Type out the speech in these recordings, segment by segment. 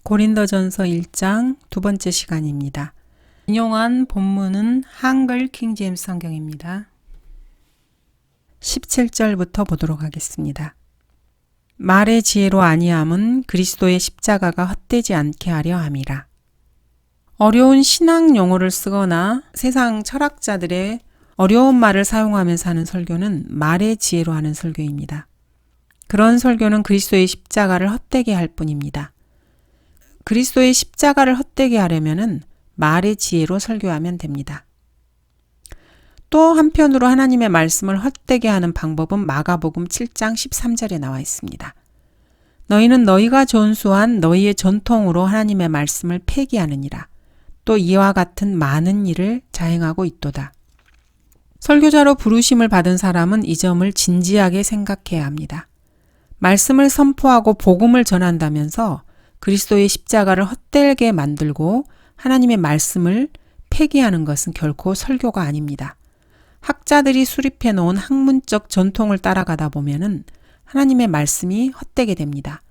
고린도전서 1장 두 번째 시간입니다. 인용한 본문은 한글 킹제임스 성경입니다. 17절부터 보도록 하겠습니다. 말의 지혜로 아니함은 그리스도의 십자가가 헛되지 않게 하려 함이라. 어려운 신학 용어를 쓰거나 세상 철학자들의 어려운 말을 사용하면서 하는 설교는 말의 지혜로 하는 설교입니다. 그런 설교는 그리스도의 십자가를 헛되게 할 뿐입니다. 그리스도의 십자가를 헛되게 하려면 말의 지혜로 설교하면 됩니다. 또 한편으로 하나님의 말씀을 헛되게 하는 방법은 마가복음 7장 13절에 나와 있습니다. 너희는 너희가 전수한 너희의 전통으로 하나님의 말씀을 폐기하느니라. 또 이와 같은 많은 일을 자행하고 있도다. 설교자로 부르심을 받은 사람은 이 점을 진지하게 생각해야 합니다. 말씀을 선포하고 복음을 전한다면서 그리스도의 십자가를 헛되게 만들고 하나님의 말씀을 폐기하는 것은 결코 설교가 아닙니다. 학자들이 수립해 놓은 학문적 전통을 따라가다 보면은 하나님의 말씀이 헛되게 됩니다.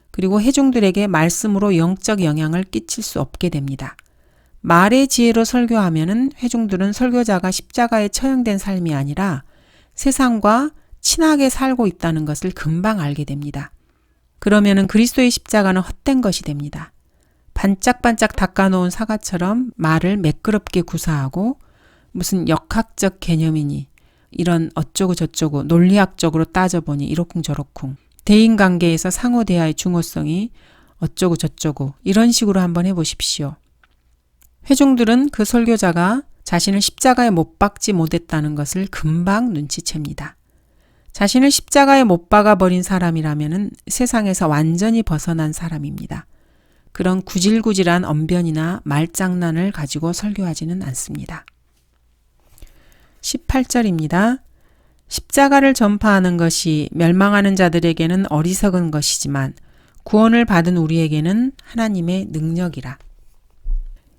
그리고 회중들에게 말씀으로 영적 영향을 끼칠 수 없게 됩니다. 말의 지혜로 설교하면은 회중들은 설교자가 십자가에 처형된 삶이 아니라 세상과 친하게 살고 있다는 것을 금방 알게 됩니다. 그러면은 그리스도의 십자가는 헛된 것이 됩니다. 반짝반짝 닦아놓은 사과처럼 말을 매끄럽게 구사하고 무슨 역학적 개념이니 이런 어쩌고 저쩌고 논리학적으로 따져보니 이러쿵저러쿵 대인관계에서 상호대화의 중요성이 어쩌고 저쩌고 이런 식으로 한번 해보십시오. 회중들은 그 설교자가 자신을 십자가에 못 박지 못했다는 것을 금방 눈치챕니다. 자신을 십자가에 못 박아버린 사람이라면 세상에서 완전히 벗어난 사람입니다. 그런 구질구질한 언변이나 말장난을 가지고 설교하지는 않습니다. 18절입니다. 십자가를 전파하는 것이 멸망하는 자들에게는 어리석은 것이지만 구원을 받은 우리에게는 하나님의 능력이라.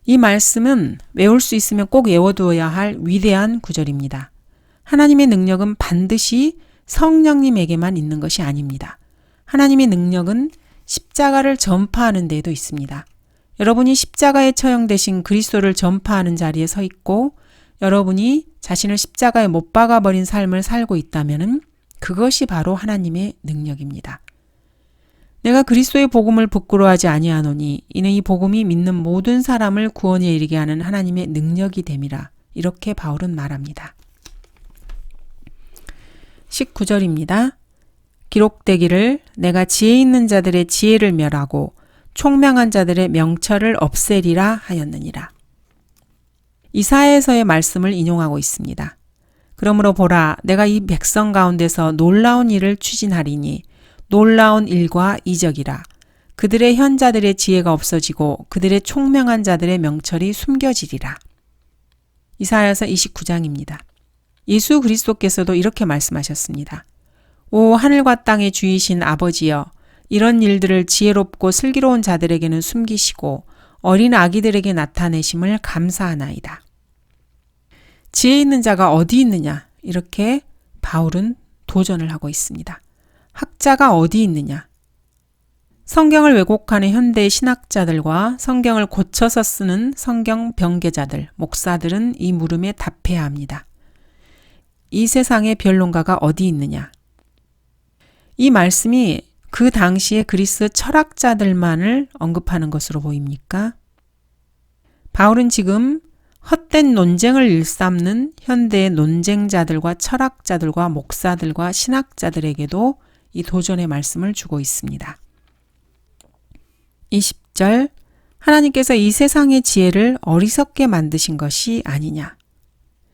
이 말씀은 외울 수 있으면 꼭 외워두어야 할 위대한 구절입니다. 하나님의 능력은 반드시 성령님에게만 있는 것이 아닙니다. 하나님의 능력은 십자가를 전파하는 데에도 있습니다. 여러분이 십자가에 처형되신 그리스도를 전파하는 자리에 서 있고 여러분이 자신을 십자가에 못 박아버린 삶을 살고 있다면 그것이 바로 하나님의 능력입니다. 내가 그리스도의 복음을 부끄러워하지 아니하노니 이는 이 복음이 믿는 모든 사람을 구원에 이르게 하는 하나님의 능력이 됨이라. 이렇게 바울은 말합니다. 19절입니다. 기록되기를 내가 지혜 있는 자들의 지혜를 멸하고 총명한 자들의 명철을 없애리라 하였느니라. 이사야에서의 말씀을 인용하고 있습니다. 그러므로 보라, 내가 이 백성 가운데서 놀라운 일을 추진하리니 놀라운 일과 이적이라. 그들의 현자들의 지혜가 없어지고 그들의 총명한 자들의 명철이 숨겨지리라. 이사야서 29장입니다. 예수 그리스도께서도 이렇게 말씀하셨습니다. 오 하늘과 땅의 주이신 아버지여, 이런 일들을 지혜롭고 슬기로운 자들에게는 숨기시고 어린 아기들에게 나타내심을 감사하나이다. 지혜 있는 자가 어디 있느냐? 이렇게 바울은 도전을 하고 있습니다. 학자가 어디 있느냐? 성경을 왜곡하는 현대 신학자들과 성경을 고쳐서 쓰는 성경 변개자들, 목사들은 이 물음에 답해야 합니다. 이 세상의 변론가가 어디 있느냐? 이 말씀이 그 당시의 그리스 철학자들만을 언급하는 것으로 보입니까? 바울은 지금 헛된 논쟁을 일삼는 현대의 논쟁자들과 철학자들과 목사들과 신학자들에게도 이 도전의 말씀을 주고 있습니다. 20절 하나님께서 이 세상의 지혜를 어리석게 만드신 것이 아니냐.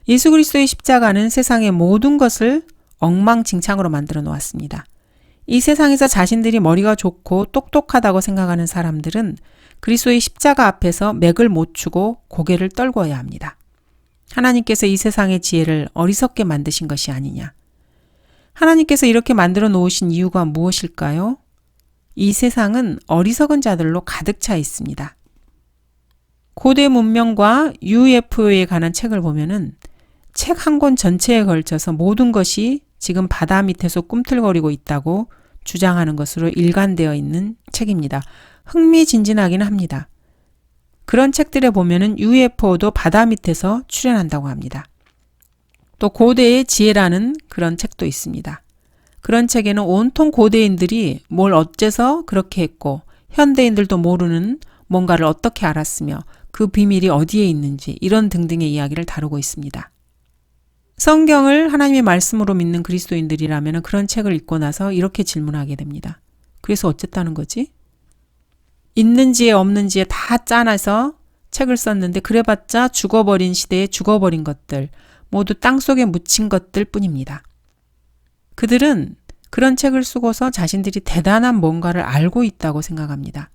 예수 그리스도의 십자가는 세상의 모든 것을 엉망진창으로 만들어 놓았습니다. 이 세상에서 자신들이 머리가 좋고 똑똑하다고 생각하는 사람들은 그리스도의 십자가 앞에서 맥을 못 추고 고개를 떨궈야 합니다. 하나님께서 이 세상의 지혜를 어리석게 만드신 것이 아니냐. 하나님께서 이렇게 만들어 놓으신 이유가 무엇일까요? 이 세상은 어리석은 자들로 가득 차 있습니다. 고대 문명과 UFO에 관한 책을 보면은 책 한 권 전체에 걸쳐서 모든 것이 지금 바다 밑에서 꿈틀거리고 있다고 주장하는 것으로 일관되어 있는 책입니다. 흥미진진하긴 합니다. 그런 책들에 보면은 UFO도 바다 밑에서 출현한다고 합니다. 또 고대의 지혜라는 그런 책도 있습니다. 그런 책에는 온통 고대인들이 뭘 어째서 그렇게 했고 현대인들도 모르는 뭔가를 어떻게 알았으며 그 비밀이 어디에 있는지 이런 등등의 이야기를 다루고 있습니다. 성경을 하나님의 말씀으로 믿는 그리스도인들이라면 그런 책을 읽고 나서 이렇게 질문하게 됩니다. 그래서 어쨌다는 거지? 있는지에 없는지에 다 짜놔서 책을 썼는데 그래봤자 죽어버린 시대에 죽어버린 것들, 모두 땅속에 묻힌 것들 뿐입니다. 그들은 그런 책을 쓰고서 자신들이 대단한 뭔가를 알고 있다고 생각합니다.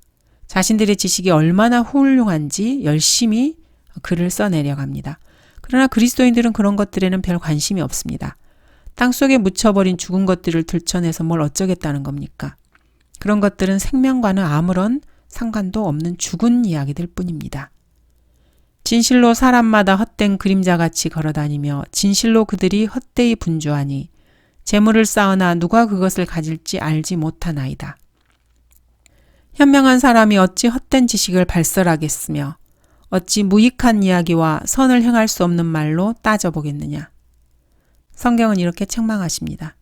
자신들의 지식이 얼마나 훌륭한지 열심히 글을 써내려갑니다. 그러나 그리스도인들은 그런 것들에는 별 관심이 없습니다. 땅속에 묻혀버린 죽은 것들을 들춰내서 뭘 어쩌겠다는 겁니까? 그런 것들은 생명과는 아무런 상관도 없는 죽은 이야기들 뿐입니다. 진실로 사람마다 헛된 그림자같이 걸어다니며 진실로 그들이 헛되이 분주하니 재물을 쌓으나 누가 그것을 가질지 알지 못하나이다. 현명한 사람이 어찌 헛된 지식을 발설하겠으며 어찌 무익한 이야기와 선을 행할 수 없는 말로 따져보겠느냐. 성경은 이렇게 책망하십니다.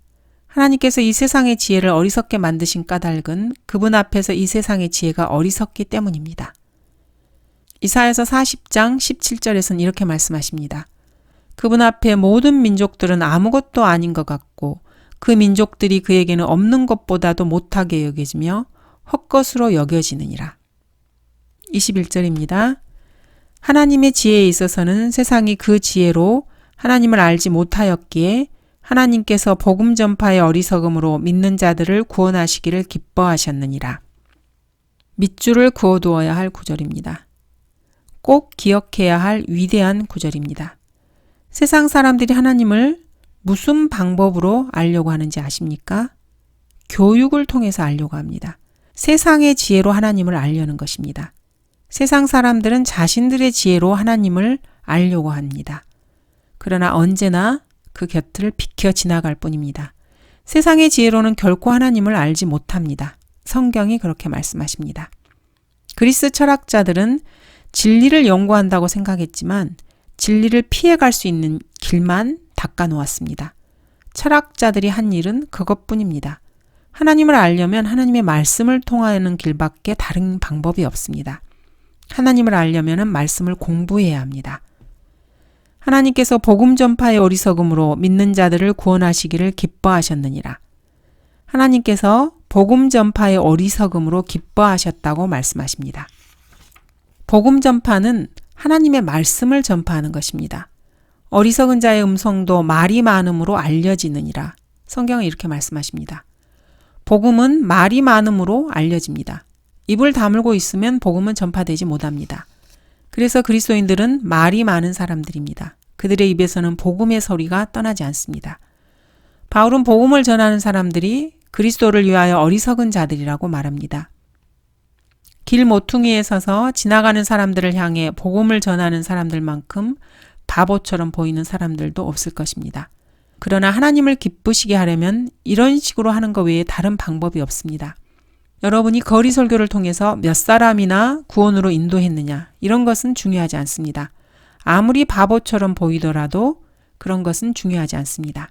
하나님께서 이 세상의 지혜를 어리석게 만드신 까닭은 그분 앞에서 이 세상의 지혜가 어리석기 때문입니다. 이사야서 40장 17절에서는 이렇게 말씀하십니다. 그분 앞에 모든 민족들은 아무것도 아닌 것 같고 그 민족들이 그에게는 없는 것보다도 못하게 여겨지며 헛것으로 여겨지느니라. 21절입니다. 하나님의 지혜에 있어서는 세상이 그 지혜로 하나님을 알지 못하였기에 하나님께서 복음 전파의 어리석음으로 믿는 자들을 구원하시기를 기뻐하셨느니라. 밑줄을 그어두어야 할 구절입니다. 꼭 기억해야 할 위대한 구절입니다. 세상 사람들이 하나님을 무슨 방법으로 알려고 하는지 아십니까? 교육을 통해서 알려고 합니다. 세상의 지혜로 하나님을 알려는 것입니다. 세상 사람들은 자신들의 지혜로 하나님을 알려고 합니다. 그러나 언제나 그 곁을 비켜 지나갈 뿐입니다. 세상의 지혜로는 결코 하나님을 알지 못합니다. 성경이 그렇게 말씀하십니다. 그리스 철학자들은 진리를 연구한다고 생각했지만 진리를 피해갈 수 있는 길만 닦아 놓았습니다. 철학자들이 한 일은 그것뿐입니다. 하나님을 알려면 하나님의 말씀을 통하는 길밖에 다른 방법이 없습니다. 하나님을 알려면 말씀을 공부해야 합니다. 하나님께서 복음 전파의 어리석음으로 믿는 자들을 구원하시기를 기뻐하셨느니라. 하나님께서 복음 전파의 어리석음으로 기뻐하셨다고 말씀하십니다. 복음 전파는 하나님의 말씀을 전파하는 것입니다. 어리석은 자의 음성도 말이 많음으로 알려지느니라. 성경은 이렇게 말씀하십니다. 복음은 말이 많음으로 알려집니다. 입을 다물고 있으면 복음은 전파되지 못합니다. 그래서 그리스도인들은 말이 많은 사람들입니다. 그들의 입에서는 복음의 소리가 떠나지 않습니다. 바울은 복음을 전하는 사람들이 그리스도를 위하여 어리석은 자들이라고 말합니다. 길 모퉁이에 서서 지나가는 사람들을 향해 복음을 전하는 사람들만큼 바보처럼 보이는 사람들도 없을 것입니다. 그러나 하나님을 기쁘시게 하려면 이런 식으로 하는 것 외에 다른 방법이 없습니다. 여러분이 거리 설교를 통해서 몇 사람이나 구원으로 인도했느냐, 이런 것은 중요하지 않습니다. 아무리 바보처럼 보이더라도 그런 것은 중요하지 않습니다.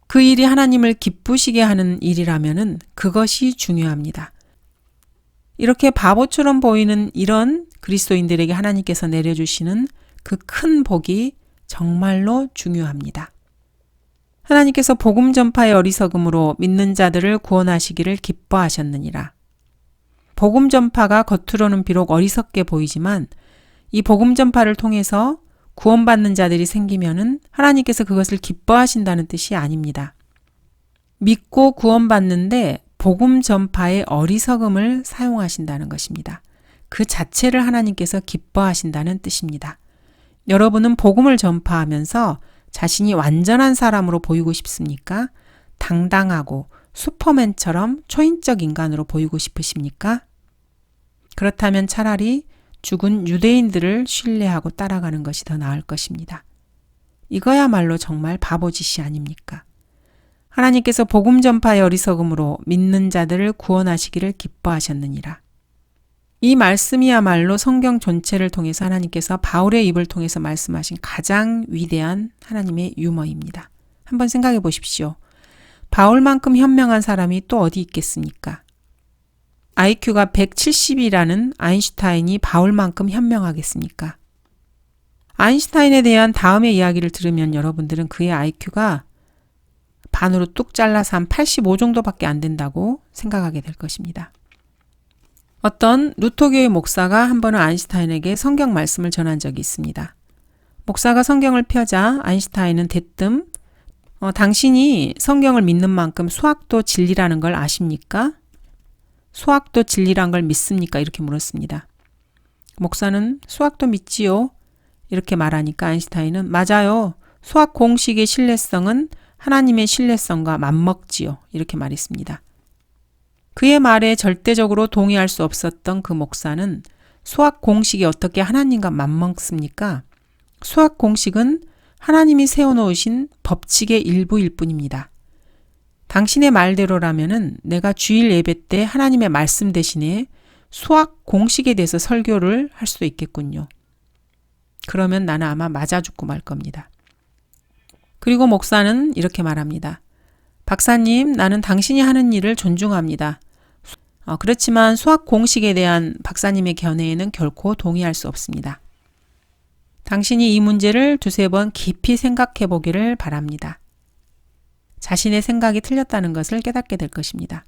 그 일이 하나님을 기쁘시게 하는 일이라면은 그것이 중요합니다. 이렇게 바보처럼 보이는 이런 그리스도인들에게 하나님께서 내려주시는 그 큰 복이 정말로 중요합니다. 하나님께서 복음 전파의 어리석음으로 믿는 자들을 구원하시기를 기뻐하셨느니라. 복음 전파가 겉으로는 비록 어리석게 보이지만 이 복음 전파를 통해서 구원받는 자들이 생기면은 하나님께서 그것을 기뻐하신다는 뜻이 아닙니다. 믿고 구원받는데 복음 전파의 어리석음을 사용하신다는 것입니다. 그 자체를 하나님께서 기뻐하신다는 뜻입니다. 여러분은 복음을 전파하면서 자신이 완전한 사람으로 보이고 싶습니까? 당당하고 슈퍼맨처럼 초인적 인간으로 보이고 싶으십니까? 그렇다면 차라리 죽은 유대인들을 신뢰하고 따라가는 것이 더 나을 것입니다. 이거야말로 정말 바보짓이 아닙니까? 하나님께서 복음 전파의 어리석음으로 믿는 자들을 구원하시기를 기뻐하셨느니라. 이 말씀이야말로 성경 전체를 통해서 하나님께서 바울의 입을 통해서 말씀하신 가장 위대한 하나님의 유머입니다. 한번 생각해 보십시오. 바울만큼 현명한 사람이 또 어디 있겠습니까? IQ가 170이라는 아인슈타인이 바울만큼 현명하겠습니까? 아인슈타인에 대한 다음의 이야기를 들으면 여러분들은 그의 IQ가 반으로 뚝 잘라서 한 85 정도밖에 안 된다고 생각하게 될 것입니다. 어떤 루터교의 목사가 한 번은 아인슈타인에게 성경 말씀을 전한 적이 있습니다. 목사가 성경을 펴자 아인슈타인은 대뜸 당신이 성경을 믿는 만큼 수학도 진리라는 걸 아십니까? 수학도 진리란 걸 믿습니까? 이렇게 물었습니다. 목사는 수학도 믿지요. 이렇게 말하니까 아인슈타인은 맞아요. 수학 공식의 신뢰성은 하나님의 신뢰성과 맞먹지요. 이렇게 말했습니다. 그의 말에 절대적으로 동의할 수 없었던 그 목사는 수학 공식이 어떻게 하나님과 맞먹습니까? 수학 공식은 하나님이 세워놓으신 법칙의 일부일 뿐입니다. 당신의 말대로라면은 내가 주일 예배 때 하나님의 말씀 대신에 수학 공식에 대해서 설교를 할 수도 있겠군요. 그러면 나는 아마 맞아 죽고 말 겁니다. 그리고 목사는 이렇게 말합니다. 박사님, 나는 당신이 하는 일을 존중합니다. 그렇지만 수학 공식에 대한 박사님의 견해에는 결코 동의할 수 없습니다. 당신이 이 문제를 두세 번 깊이 생각해 보기를 바랍니다. 자신의 생각이 틀렸다는 것을 깨닫게 될 것입니다.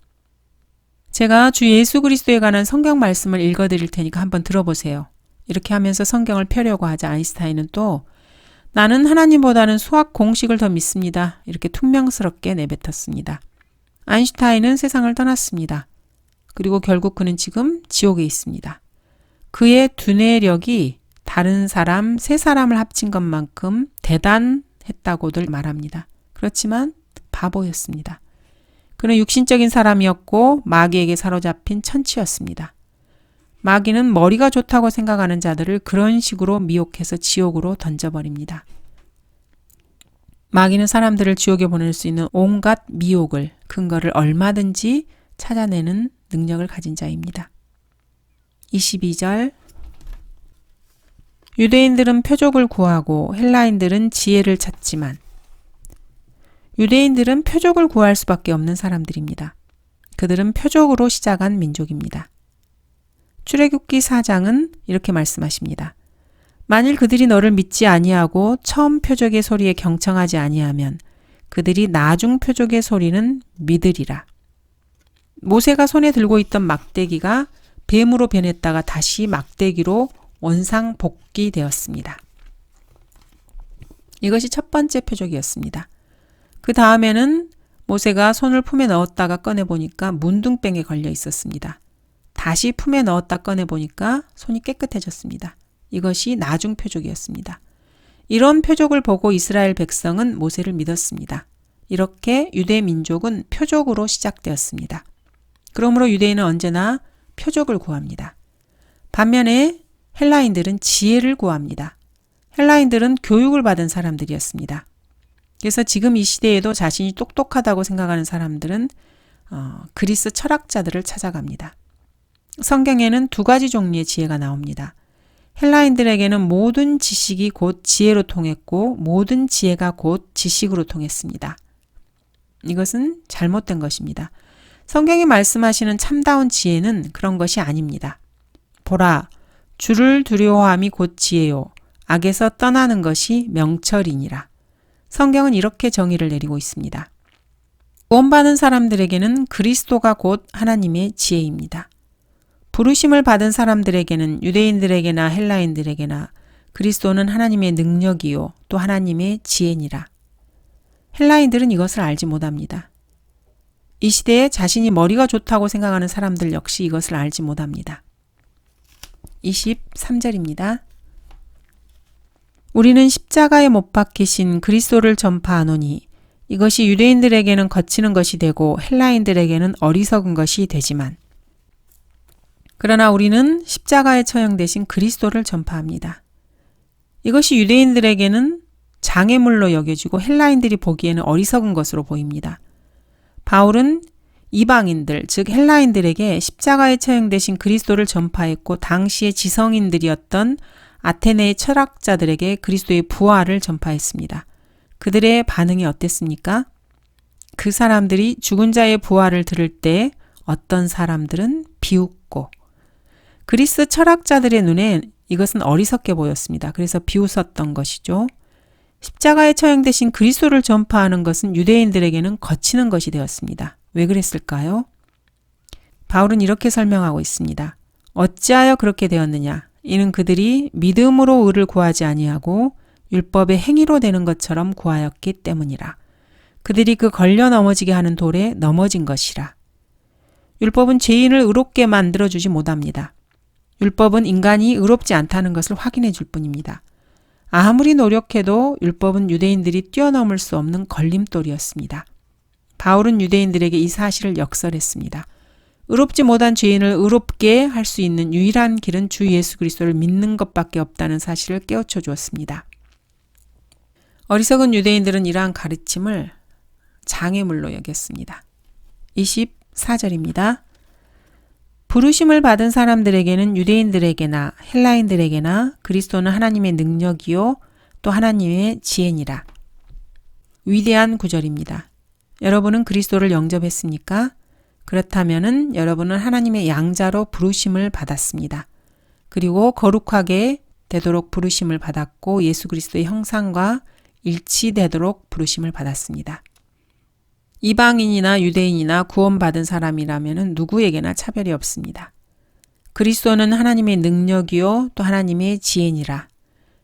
제가 주 예수 그리스도에 관한 성경 말씀을 읽어드릴 테니까 한번 들어보세요. 이렇게 하면서 성경을 펴려고 하자 아인슈타인은 또 나는 하나님보다는 수학 공식을 더 믿습니다. 이렇게 퉁명스럽게 내뱉었습니다. 아인슈타인은 세상을 떠났습니다. 그리고 결국 그는 지금 지옥에 있습니다. 그의 두뇌력이 다른 사람, 세 사람을 합친 것만큼 대단했다고들 말합니다. 그렇지만 바보였습니다. 그는 육신적인 사람이었고 마귀에게 사로잡힌 천치였습니다. 마귀는 머리가 좋다고 생각하는 자들을 그런 식으로 미혹해서 지옥으로 던져버립니다. 마귀는 사람들을 지옥에 보낼 수 있는 온갖 미혹을, 근거를 얼마든지 찾아내는 능력을 가진 자입니다. 22절 유대인들은 표적을 구하고 헬라인들은 지혜를 찾지만 유대인들은 표적을 구할 수밖에 없는 사람들입니다. 그들은 표적으로 시작한 민족입니다. 출애굽기 4장은 이렇게 말씀하십니다. 만일 그들이 너를 믿지 아니하고 처음 표적의 소리에 경청하지 아니하면 그들이 나중 표적의 소리는 믿으리라. 모세가 손에 들고 있던 막대기가 뱀으로 변했다가 다시 막대기로 원상복귀되었습니다. 이것이 첫 번째 표적이었습니다. 그 다음에는 모세가 손을 품에 넣었다가 꺼내보니까 문둥병에 걸려 있었습니다. 다시 품에 넣었다 꺼내보니까 손이 깨끗해졌습니다. 이것이 나중 표적이었습니다. 이런 표적을 보고 이스라엘 백성은 모세를 믿었습니다. 이렇게 유대 민족은 표적으로 시작되었습니다. 그러므로 유대인은 언제나 표적을 구합니다. 반면에 헬라인들은 지혜를 구합니다. 헬라인들은 교육을 받은 사람들이었습니다. 그래서 지금 이 시대에도 자신이 똑똑하다고 생각하는 사람들은 그리스 철학자들을 찾아갑니다. 성경에는 두 가지 종류의 지혜가 나옵니다. 헬라인들에게는 모든 지식이 곧 지혜로 통했고 모든 지혜가 곧 지식으로 통했습니다. 이것은 잘못된 것입니다. 성경이 말씀하시는 참다운 지혜는 그런 것이 아닙니다. 보라, 주를 두려워함이 곧 지혜요. 악에서 떠나는 것이 명철이니라. 성경은 이렇게 정의를 내리고 있습니다. 구원받은 사람들에게는 그리스도가 곧 하나님의 지혜입니다. 부르심을 받은 사람들에게는 유대인들에게나 헬라인들에게나 그리스도는 하나님의 능력이요 또 하나님의 지혜니라. 헬라인들은 이것을 알지 못합니다. 이 시대에 자신이 머리가 좋다고 생각하는 사람들 역시 이것을 알지 못합니다. 23절입니다. 우리는 십자가에 못 박히신 그리스도를 전파하노니 이것이 유대인들에게는 거치는 것이 되고 헬라인들에게는 어리석은 것이 되지만 그러나 우리는 십자가에 처형되신 그리스도를 전파합니다. 이것이 유대인들에게는 장애물로 여겨지고 헬라인들이 보기에는 어리석은 것으로 보입니다. 바울은 이방인들, 즉 헬라인들에게 십자가에 처형되신 그리스도를 전파했고 당시의 지성인들이었던 아테네의 철학자들에게 그리스도의 부활을 전파했습니다. 그들의 반응이 어땠습니까? 그 사람들이 죽은 자의 부활을 들을 때 어떤 사람들은 비웃고 그리스 철학자들의 눈에 이것은 어리석게 보였습니다. 그래서 비웃었던 것이죠. 십자가에 처형되신 그리스도를 전파하는 것은 유대인들에게는 거치는 것이 되었습니다. 왜 그랬을까요? 바울은 이렇게 설명하고 있습니다. 어찌하여 그렇게 되었느냐? 이는 그들이 믿음으로 의를 구하지 아니하고 율법의 행위로 되는 것처럼 구하였기 때문이라. 그들이 그 걸려 넘어지게 하는 돌에 넘어진 것이라. 율법은 죄인을 의롭게 만들어주지 못합니다. 율법은 인간이 의롭지 않다는 것을 확인해 줄 뿐입니다. 아무리 노력해도 율법은 유대인들이 뛰어넘을 수 없는 걸림돌이었습니다. 바울은 유대인들에게 이 사실을 역설했습니다. 의롭지 못한 죄인을 의롭게 할 수 있는 유일한 길은 주 예수 그리스도를 믿는 것밖에 없다는 사실을 깨우쳐 주었습니다. 어리석은 유대인들은 이러한 가르침을 장애물로 여겼습니다. 24절입니다. 부르심을 받은 사람들에게는 유대인들에게나 헬라인들에게나 그리스도는 하나님의 능력이요 또 하나님의 지혜니라. 위대한 구절입니다. 여러분은 그리스도를 영접했습니까? 그렇다면은 여러분은 하나님의 양자로 부르심을 받았습니다. 그리고 거룩하게 되도록 부르심을 받았고 예수 그리스도의 형상과 일치되도록 부르심을 받았습니다. 이방인이나 유대인이나 구원받은 사람이라면 누구에게나 차별이 없습니다. 그리스도는 하나님의 능력이요 또 하나님의 지혜니라.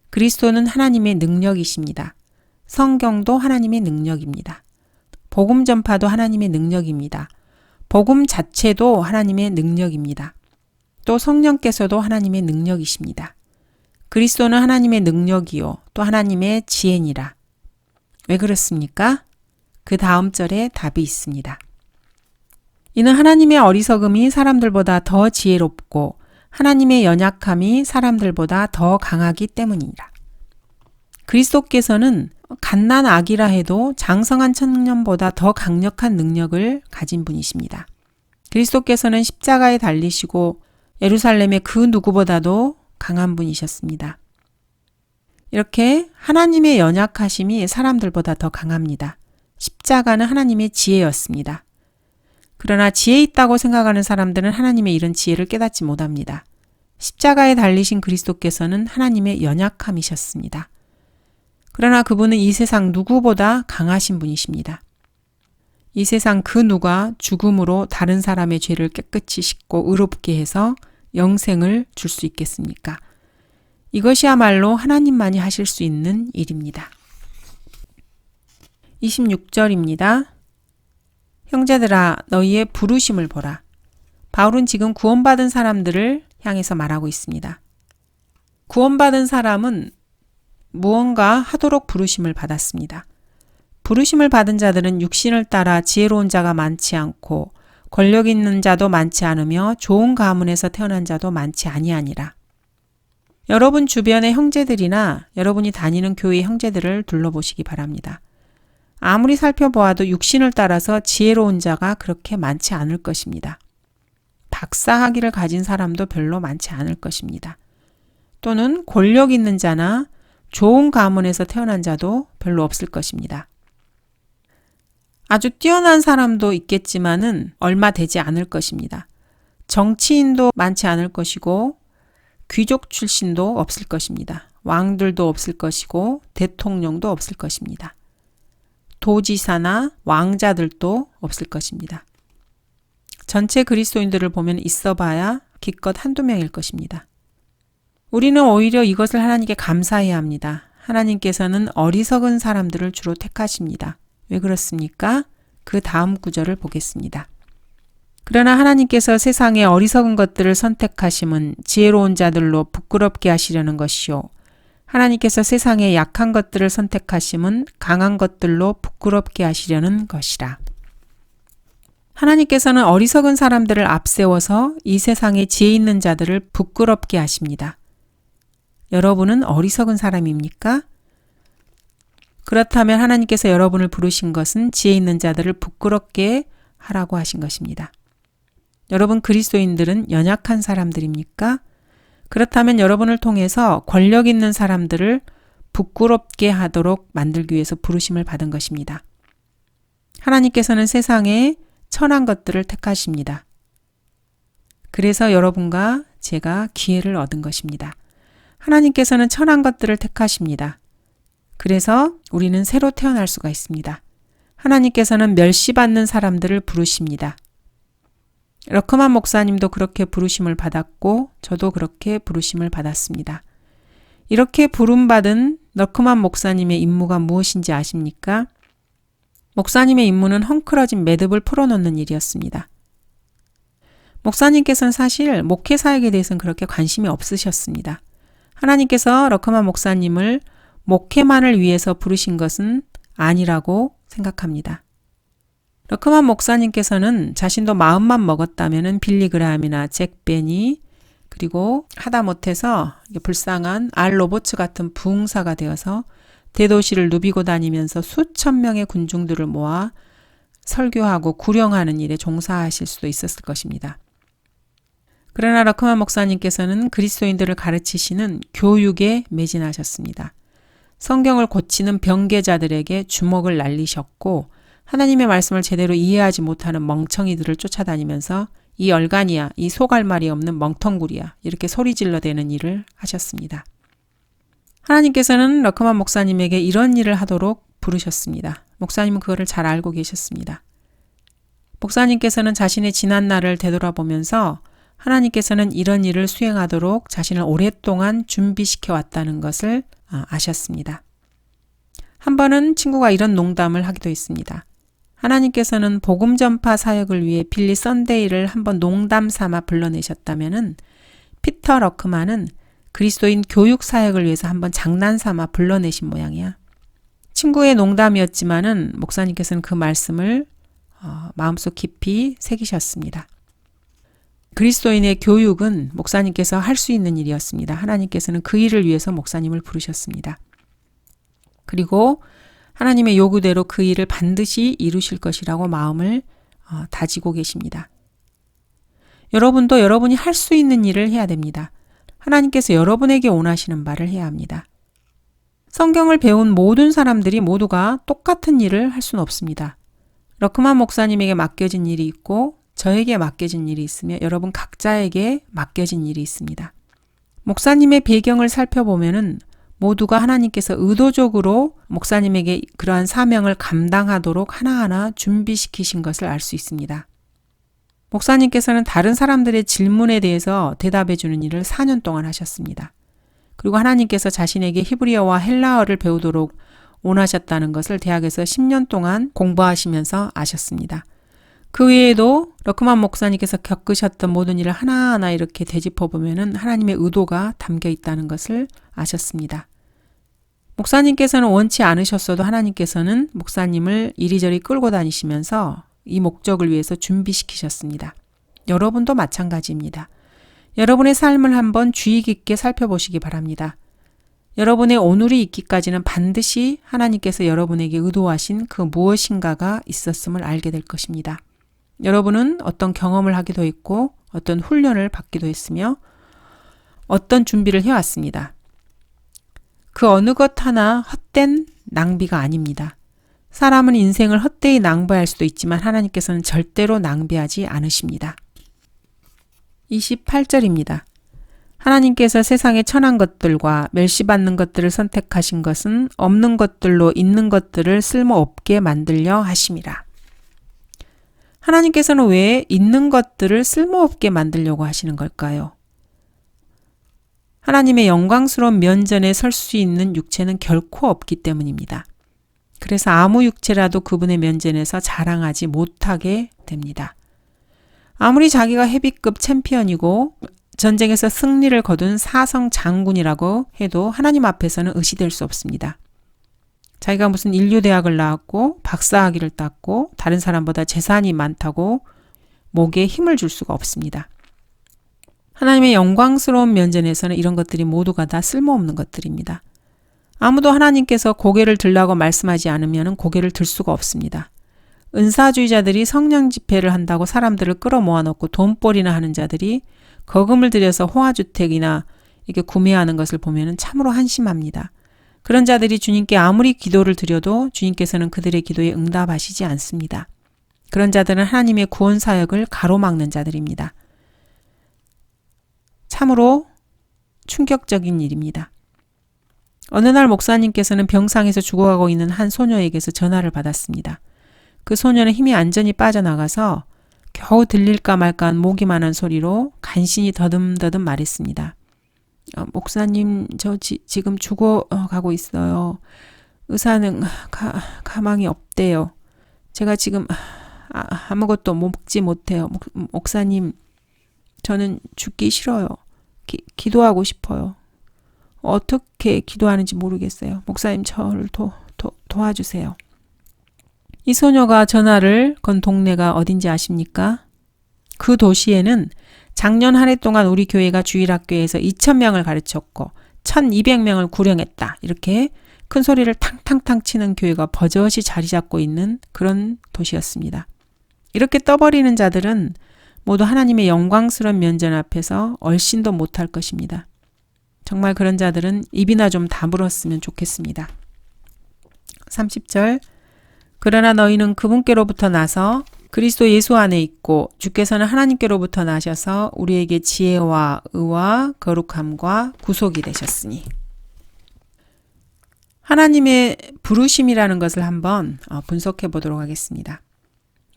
그리스도는 하나님의 능력이십니다. 성경도 하나님의 능력입니다. 복음 전파도 하나님의 능력입니다. 복음 자체도 하나님의 능력입니다. 또 성령께서도 하나님의 능력이십니다. 그리스도는 하나님의 능력이요 또 하나님의 지혜니라. 왜 그렇습니까? 그 다음 절에 답이 있습니다. 이는 하나님의 어리석음이 사람들보다 더 지혜롭고 하나님의 연약함이 사람들보다 더 강하기 때문이니라. 그리스도께서는 갓난 아기라 해도 장성한 청년보다 더 강력한 능력을 가진 분이십니다. 그리스도께서는 십자가에 달리시고 예루살렘의 그 누구보다도 강한 분이셨습니다. 이렇게 하나님의 연약하심이 사람들보다 더 강합니다. 십자가는 하나님의 지혜였습니다. 그러나 지혜 있다고 생각하는 사람들은 하나님의 이런 지혜를 깨닫지 못합니다. 십자가에 달리신 그리스도께서는 하나님의 연약함이셨습니다. 그러나 그분은 이 세상 누구보다 강하신 분이십니다. 이 세상 그 누가 죽음으로 다른 사람의 죄를 깨끗이 씻고 의롭게 해서 영생을 줄 수 있겠습니까? 이것이야말로 하나님만이 하실 수 있는 일입니다. 26절입니다. 형제들아 너희의 부르심을 보라. 바울은 지금 구원받은 사람들을 향해서 말하고 있습니다. 구원받은 사람은 무언가 하도록 부르심을 받았습니다. 부르심을 받은 자들은 육신을 따라 지혜로운 자가 많지 않고 권력 있는 자도 많지 않으며 좋은 가문에서 태어난 자도 많지 아니하니라. 여러분 주변의 형제들이나 여러분이 다니는 교회의 형제들을 둘러보시기 바랍니다. 아무리 살펴보아도 육신을 따라서 지혜로운 자가 그렇게 많지 않을 것입니다. 박사학위를 가진 사람도 별로 많지 않을 것입니다. 또는 권력 있는 자나 좋은 가문에서 태어난 자도 별로 없을 것입니다. 아주 뛰어난 사람도 있겠지만은 얼마 되지 않을 것입니다. 정치인도 많지 않을 것이고 귀족 출신도 없을 것입니다. 왕들도 없을 것이고 대통령도 없을 것입니다. 도지사나 왕자들도 없을 것입니다. 전체 그리스도인들을 보면 있어봐야 기껏 한두 명일 것입니다. 우리는 오히려 이것을 하나님께 감사해야 합니다. 하나님께서는 어리석은 사람들을 주로 택하십니다. 왜 그렇습니까? 그 다음 구절을 보겠습니다. 그러나 하나님께서 세상의 어리석은 것들을 선택하심은 지혜로운 자들로 부끄럽게 하시려는 것이요. 하나님께서 세상의 약한 것들을 선택하심은 강한 것들로 부끄럽게 하시려는 것이라. 하나님께서는 어리석은 사람들을 앞세워서 이 세상의 지혜 있는 자들을 부끄럽게 하십니다. 여러분은 어리석은 사람입니까? 그렇다면 하나님께서 여러분을 부르신 것은 지혜 있는 자들을 부끄럽게 하라고 하신 것입니다. 여러분 그리스도인들은 연약한 사람들입니까? 그렇다면 여러분을 통해서 권력 있는 사람들을 부끄럽게 하도록 만들기 위해서 부르심을 받은 것입니다. 하나님께서는 세상에 천한 것들을 택하십니다. 그래서 여러분과 제가 기회를 얻은 것입니다. 하나님께서는 천한 것들을 택하십니다. 그래서 우리는 새로 태어날 수가 있습니다. 하나님께서는 멸시받는 사람들을 부르십니다. 러크만 목사님도 그렇게 부르심을 받았고 저도 그렇게 부르심을 받았습니다. 이렇게 부름받은 러크만 목사님의 임무가 무엇인지 아십니까? 목사님의 임무는 헝클어진 매듭을 풀어놓는 일이었습니다. 목사님께서는 사실 목회 사역에 대해서는 그렇게 관심이 없으셨습니다. 하나님께서 러크만 목사님을 목회만을 위해서 부르신 것은 아니라고 생각합니다. 러크만 목사님께서는 자신도 마음만 먹었다면 빌리 그라함이나 잭 베니 그리고 하다못해서 불쌍한 알 로버츠 같은 부흥사가 되어서 대도시를 누비고 다니면서 수천 명의 군중들을 모아 설교하고 구령하는 일에 종사하실 수도 있었을 것입니다. 그러나 러크만 목사님께서는 그리스도인들을 가르치시는 교육에 매진하셨습니다. 성경을 고치는 병계자들에게 주먹을 날리셨고 하나님의 말씀을 제대로 이해하지 못하는 멍청이들을 쫓아다니면서 이 얼간이야, 이 속알말이 없는 멍텅구리야 이렇게 소리질러대는 일을 하셨습니다. 하나님께서는 러크만 목사님에게 이런 일을 하도록 부르셨습니다. 목사님은 그거를 잘 알고 계셨습니다. 목사님께서는 자신의 지난 날을 되돌아보면서 하나님께서는 이런 일을 수행하도록 자신을 오랫동안 준비시켜 왔다는 것을 아셨습니다. 한 번은 친구가 이런 농담을 하기도 했습니다. 하나님께서는 복음 전파 사역을 위해 빌리 썬데이를 한번 농담 삼아 불러내셨다면은 피터 러크만은 그리스도인 교육 사역을 위해서 한번 장난 삼아 불러내신 모양이야. 친구의 농담이었지만은 목사님께서는 그 말씀을 마음속 깊이 새기셨습니다. 그리스도인의 교육은 목사님께서 할 수 있는 일이었습니다. 하나님께서는 그 일을 위해서 목사님을 부르셨습니다. 그리고 하나님의 요구대로 그 일을 반드시 이루실 것이라고 마음을 다지고 계십니다. 여러분도 여러분이 할 수 있는 일을 해야 됩니다. 하나님께서 여러분에게 원하시는 바를 해야 합니다. 성경을 배운 모든 사람들이 모두가 똑같은 일을 할 수는 없습니다. 러크만 목사님에게 맡겨진 일이 있고 저에게 맡겨진 일이 있으며 여러분 각자에게 맡겨진 일이 있습니다. 목사님의 배경을 살펴보면은 모두가 하나님께서 의도적으로 목사님에게 그러한 사명을 감당하도록 하나하나 준비시키신 것을 알 수 있습니다. 목사님께서는 다른 사람들의 질문에 대해서 대답해 주는 일을 4년 동안 하셨습니다. 그리고 하나님께서 자신에게 히브리어와 헬라어를 배우도록 원하셨다는 것을 대학에서 10년 동안 공부하시면서 아셨습니다. 그 외에도 러크만 목사님께서 겪으셨던 모든 일을 하나하나 이렇게 되짚어 보면은 하나님의 의도가 담겨 있다는 것을 아셨습니다. 목사님께서는 원치 않으셨어도 하나님께서는 목사님을 이리저리 끌고 다니시면서 이 목적을 위해서 준비시키셨습니다. 여러분도 마찬가지입니다. 여러분의 삶을 한번 주의 깊게 살펴보시기 바랍니다. 여러분의 오늘이 있기까지는 반드시 하나님께서 여러분에게 의도하신 그 무엇인가가 있었음을 알게 될 것입니다. 여러분은 어떤 경험을 하기도 했고 어떤 훈련을 받기도 했으며 어떤 준비를 해왔습니다. 그 어느 것 하나 헛된 낭비가 아닙니다. 사람은 인생을 헛되이 낭비할 수도 있지만 하나님께서는 절대로 낭비하지 않으십니다. 28절입니다. 하나님께서 세상의 천한 것들과 멸시받는 것들을 선택하신 것은 없는 것들로 있는 것들을 쓸모없게 만들려 하심이라. 하나님께서는 왜 있는 것들을 쓸모없게 만들려고 하시는 걸까요? 하나님의 영광스러운 면전에 설 수 있는 육체는 결코 없기 때문입니다. 그래서 아무 육체라도 그분의 면전에서 자랑하지 못하게 됩니다. 아무리 자기가 헤비급 챔피언이고 전쟁에서 승리를 거둔 사성 장군이라고 해도 하나님 앞에서는 의시될 수 없습니다. 자기가 무슨 인류대학을 나왔고 박사학위를 땄고 다른 사람보다 재산이 많다고 목에 힘을 줄 수가 없습니다. 하나님의 영광스러운 면전에서는 이런 것들이 모두가 다 쓸모없는 것들입니다. 아무도 하나님께서 고개를 들라고 말씀하지 않으면 고개를 들 수가 없습니다. 은사주의자들이 성령 집회를 한다고 사람들을 끌어모아 놓고 돈벌이나 하는 자들이 거금을 들여서 호화주택이나 이렇게 구매하는 것을 보면 참으로 한심합니다. 그런 자들이 주님께 아무리 기도를 드려도 주님께서는 그들의 기도에 응답하시지 않습니다. 그런 자들은 하나님의 구원 사역을 가로막는 자들입니다. 참으로 충격적인 일입니다. 어느 날 목사님께서는 병상에서 죽어가고 있는 한 소녀에게서 전화를 받았습니다. 그 소녀는 힘이 완전히 빠져나가서 겨우 들릴까 말까한 모기만한 소리로 간신히 더듬더듬 말했습니다. 목사님, 저 지금 죽어가고 있어요. 의사는 가망이 없대요. 제가 지금 아무것도 먹지 못해요. 목사님, 저는 죽기 싫어요. 기도하고 싶어요. 어떻게 기도하는지 모르겠어요. 목사님, 저를 도와주세요. 이 소녀가 전화를 건 동네가 어딘지 아십니까? 그 도시에는 작년 한 해 동안 우리 교회가 주일학교에서 2,000명을 가르쳤고 1,200명을 구령했다. 이렇게 큰 소리를 탕탕탕 치는 교회가 버젓이 자리 잡고 있는 그런 도시였습니다. 이렇게 떠버리는 자들은 모두 하나님의 영광스러운 면전 앞에서 얼씬도 못할 것입니다. 정말 그런 자들은 입이나 좀 다물었으면 좋겠습니다. 30절 그러나 너희는 그분께로부터 나서 그리스도 예수 안에 있고 주께서는 하나님께로부터 나셔서 우리에게 지혜와 의와 거룩함과 구속이 되셨으니. 하나님의 부르심이라는 것을 한번 분석해 보도록 하겠습니다.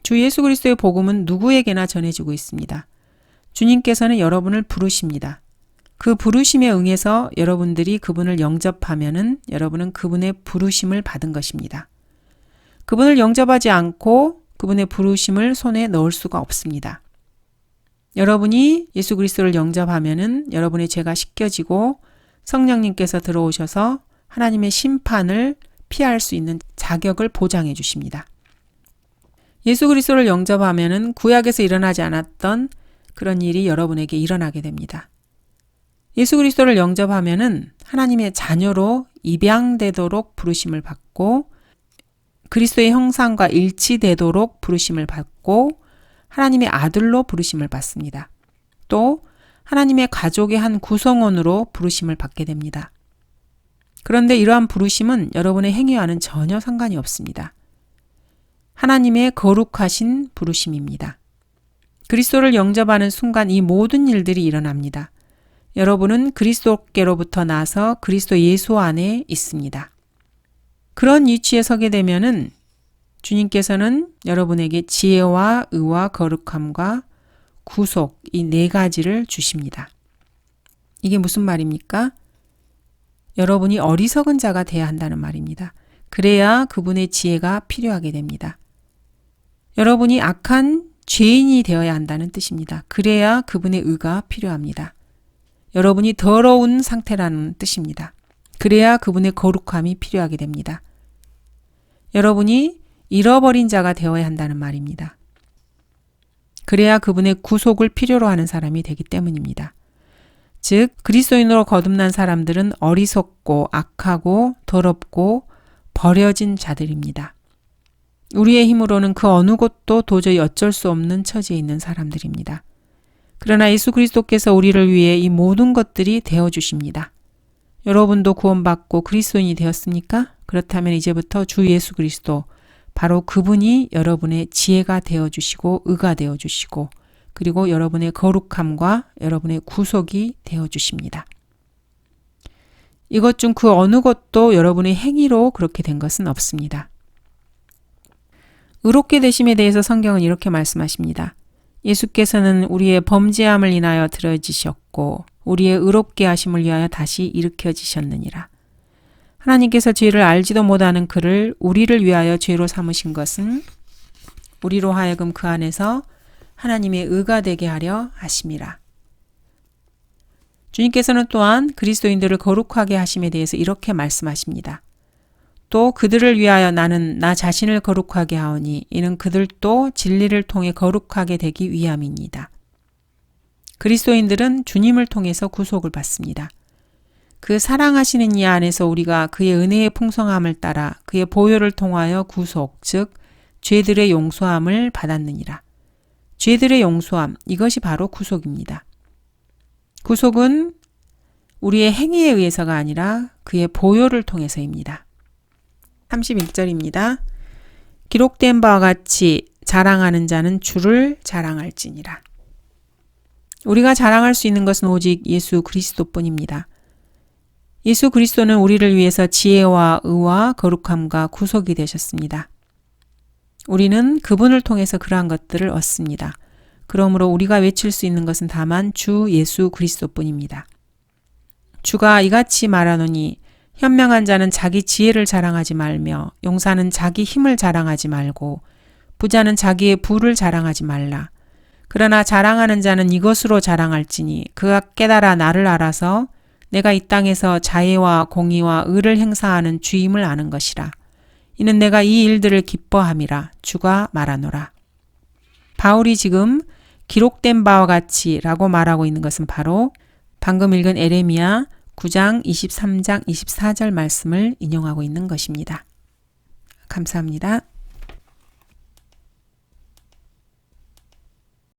주 예수 그리스도의 복음은 누구에게나 전해지고 있습니다. 주님께서는 여러분을 부르십니다. 그 부르심에 응해서 여러분들이 그분을 영접하면은 여러분은 그분의 부르심을 받은 것입니다. 그분을 영접하지 않고 그분의 부르심을 손에 넣을 수가 없습니다. 여러분이 예수 그리스도를 영접하면은 여러분의 죄가 씻겨지고 성령님께서 들어오셔서 하나님의 심판을 피할 수 있는 자격을 보장해 주십니다. 예수 그리스도를 영접하면은 구약에서 일어나지 않았던 그런 일이 여러분에게 일어나게 됩니다. 예수 그리스도를 영접하면은 하나님의 자녀로 입양되도록 부르심을 받고 그리스도의 형상과 일치되도록 부르심을 받고 하나님의 아들로 부르심을 받습니다. 또 하나님의 가족의 한 구성원으로 부르심을 받게 됩니다. 그런데 이러한 부르심은 여러분의 행위와는 전혀 상관이 없습니다. 하나님의 거룩하신 부르심입니다. 그리스도를 영접하는 순간 이 모든 일들이 일어납니다. 여러분은 그리스도께로부터 나서 그리스도 예수 안에 있습니다. 그런 위치에 서게 되면은 주님께서는 여러분에게 지혜와 의와 거룩함과 구속 이 네 가지를 주십니다. 이게 무슨 말입니까? 여러분이 어리석은 자가 돼야 한다는 말입니다. 그래야 그분의 지혜가 필요하게 됩니다. 여러분이 악한 죄인이 되어야 한다는 뜻입니다. 그래야 그분의 의가 필요합니다. 여러분이 더러운 상태라는 뜻입니다. 그래야 그분의 거룩함이 필요하게 됩니다. 여러분이 잃어버린 자가 되어야 한다는 말입니다. 그래야 그분의 구속을 필요로 하는 사람이 되기 때문입니다. 즉 그리스도인으로 거듭난 사람들은 어리석고 악하고 더럽고 버려진 자들입니다. 우리의 힘으로는 그 어느 것도 도저히 어쩔 수 없는 처지에 있는 사람들입니다. 그러나 예수 그리스도께서 우리를 위해 이 모든 것들이 되어주십니다. 여러분도 구원받고 그리스도인이 되었습니까? 그렇다면 이제부터 주 예수 그리스도, 바로 그분이 여러분의 지혜가 되어주시고 의가 되어주시고 그리고 여러분의 거룩함과 여러분의 구속이 되어주십니다. 이것 중 그 어느 것도 여러분의 행위로 그렇게 된 것은 없습니다. 의롭게 되심에 대해서 성경은 이렇게 말씀하십니다. 예수께서는 우리의 범죄함을 인하여 들어지셨고 우리의 의롭게 하심을 위하여 다시 일으켜지셨느니라. 하나님께서 죄를 알지도 못하는 그를 우리를 위하여 죄로 삼으신 것은 우리로 하여금 그 안에서 하나님의 의가 되게 하려 하심이라. 주님께서는 또한 그리스도인들을 거룩하게 하심에 대해서 이렇게 말씀하십니다. 또 그들을 위하여 나는 나 자신을 거룩하게 하오니 이는 그들도 진리를 통해 거룩하게 되기 위함입니다. 그리스도인들은 주님을 통해서 구속을 받습니다. 그 사랑하시는 이 안에서 우리가 그의 은혜의 풍성함을 따라 그의 보혈을 통하여 구속, 즉 죄들의 용서함을 받았느니라. 죄들의 용서함, 이것이 바로 구속입니다. 구속은 우리의 행위에 의해서가 아니라 그의 보혈을 통해서입니다. 31절입니다. 기록된 바와 같이 자랑하는 자는 주를 자랑할지니라. 우리가 자랑할 수 있는 것은 오직 예수 그리스도뿐입니다. 예수 그리스도는 우리를 위해서 지혜와 의와 거룩함과 구속이 되셨습니다. 우리는 그분을 통해서 그러한 것들을 얻습니다. 그러므로 우리가 외칠 수 있는 것은 다만 주 예수 그리스도뿐입니다. 주가 이같이 말하노니 현명한 자는 자기 지혜를 자랑하지 말며 용사는 자기 힘을 자랑하지 말고 부자는 자기의 부를 자랑하지 말라. 그러나 자랑하는 자는 이것으로 자랑할지니 그가 깨달아 나를 알아서 내가 이 땅에서 자애와 공의와 의를 행사하는 주임을 아는 것이라. 이는 내가 이 일들을 기뻐함이라 주가 말하노라. 바울이 지금 기록된 바와 같이 라고 말하고 있는 것은 바로 방금 읽은 에레미야 9장 23장 24절 말씀을 인용하고 있는 것입니다. 감사합니다.